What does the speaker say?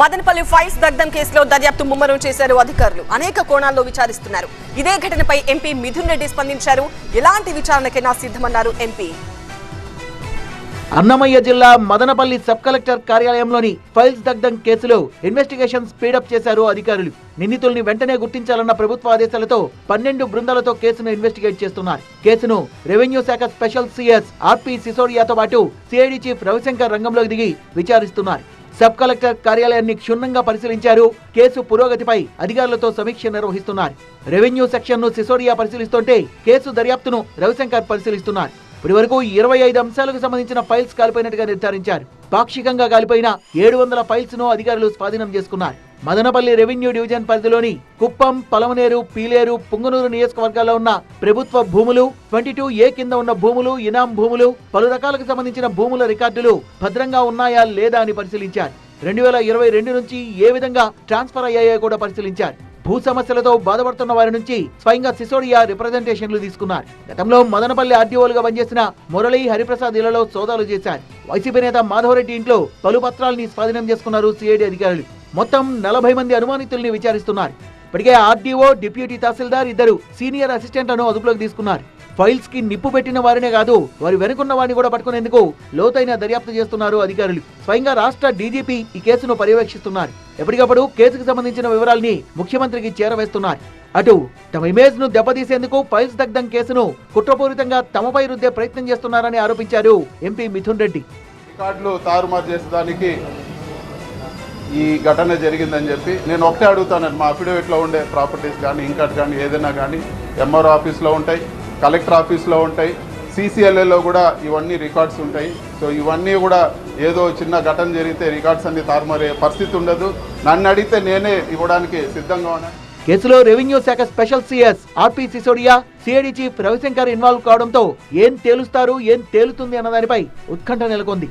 Madanapalle files దగ్ధం కేసులో దర్యాప్తు ముమ్మరం చేశారు అధికారులు. అనేక కోణాల్లో విచారిస్తున్నారు. ఇదే ఘటనపై ఎంపీ మిథున్ రెడ్డి స్పందించారు. ఎలాంటి విచారణకైనా సిద్ధమన్నారు ఎంపీ. అన్నమయ్య జిల్లా మదనపల్లి సబ్ కలెక్టర్ కార్యాలయంలోని ఫైల్స్ దగ్ధం కేసులో ఇన్వెస్టిగేషన్ స్పీడప్ చేశారు అధికారులు. నిందితుల్ని వెంటనే గుర్తించాలన్న ప్రభుత్వ ఆదేశాలతో 12 బృందాలతో కేసును ఇన్వెస్టిగేట్ చేస్తున్నారు. కేసును రెవెన్యూ శాఖ స్పెషల్ సిఎస్ ఆర్పి సిసోడియాతో పాటు సిఐడి చీఫ్ రవిశంకర్ రంగంలోకి దిగి విచారిస్తున్నారు. సబ్ కలెక్టర్ కార్యాలయాన్ని క్షుణ్ణంగా పరిశీలించారు. కేసు పురోగతిపై అధికారులతో సమీక్ష నిర్వహిస్తున్నారు. రెవెన్యూ సెక్షన్ ను సిసోడియా పరిశీలిస్తుంటే కేసు దర్యాప్తును రవిశంకర్ పరిశీలిస్తున్నారు. ఇప్పటి వరకు 25 అంశాలకు సంబంధించిన ఫైల్స్ కాలిపోయినట్టుగా నిర్ధారించారు. పాక్షికంగా కాలిపోయిన 700 ఫైల్స్ ను అధికారులు స్వాధీనం చేసుకున్నారు. మదనపల్లి రెవెన్యూ డివిజన్ పరిధిలోని కుప్పం, పలమనేరు, పీలేరు, పుంగనూరు నియోజకవర్గాల్లో ఉన్న ప్రభుత్వ భూములు, 22A కింద ఉన్న భూములు, ఇనాం భూములు, పలు రకాలకు సంబంధించిన భూముల రికార్డులు భద్రంగా ఉన్నాయా లేదా అని పరిశీలించారు. 2022 నుంచి ఏ విధంగా ట్రాన్స్ఫర్ అయ్యాయో కూడా పరిశీలించారు. భూ సమస్యలతో బాధపడుతున్న వారి నుంచి స్వయంగా సిసోడియా రిప్రజెంటేషన్లు తీసుకున్నారు. గతంలో మదనపల్లి ఆర్డీఓలుగా పనిచేసిన మురళీ, హరిప్రసాద్ ఇళ్లలో సోదాలు చేశారు. వైసీపీ నేత మాధవరెడ్డి ఇంట్లో పలు పత్రాలని స్వాధీనం చేసుకున్నారు సిఐడి అధికారులు. మొత్తం 40 మంది అనుమానితుల్ని విచారిస్తున్నారు. ఇప్పటికే ఆర్డీఓ, డిప్యూటీ తహసీల్దార్, 2 సీనియర్ అసిస్టెంట్లను అదుపులోకి తీసుకున్నారు. ఫైల్స్ కి నిప్పు పెట్టిన వారినే కాదు, వారి వెనుకున్న వారిని కూడా పట్టుకునేందుకు లోతైన దర్యాప్తు చేస్తున్నారు అధికారులు. స్వయంగా రాష్ట్ర డీజీపీ ఈ కేసును పర్యవేక్షిస్తున్నారు. ఎప్పటికప్పుడు కేసుకు సంబంధించిన వివరాల్ని ముఖ్యమంత్రికి చేరవేస్తున్నారు. అటు తమ ఇమేజ్ ను దెబ్బతీసేందుకు ఫైల్స్ దగ్ధం కేసును కుట్రపూరితంగా తమపై రుద్దే ప్రయత్నం చేస్తున్నారని ఆరోపించారు ఎంపీ మిథున్ రెడ్డి. రికార్డులు తారుమారు చేసేదానికి ఈ ఘటన జరిగిందని చెప్పి నేను ఒకటే అడుగుతానండి. మా అఫిడవిట్లో ఉండే ప్రాపర్టీస్ కానీ ఇంకటి కానీ ఏదైనా కానీ ఎంఆర్ఓ ఆఫీస్లో ఉంటాయి, కలెక్టర్ ఆఫీస్లో ఉంటాయి, CCLAలో కూడా ఇవన్నీ రికార్డ్స్ ఉంటాయి. సో ఇవన్నీ కూడా ఏదో చిన్న ఘటన జరిగితే రికార్డ్స్ అన్ని తారుమారే పరిస్థితి ఉండదు. నన్ను అడిగితే నేనే ఇవ్వడానికి సిద్ధంగా ఉన్నాను. కేసులో రెవెన్యూ శాఖ special CS RP Sisodia, CID chief Ravishankar involve కావడంతో ఏం తేలుస్తారు, ఏం తేలుతుంది అన్న దానిపై ఉత్కంఠ నెలకొంది.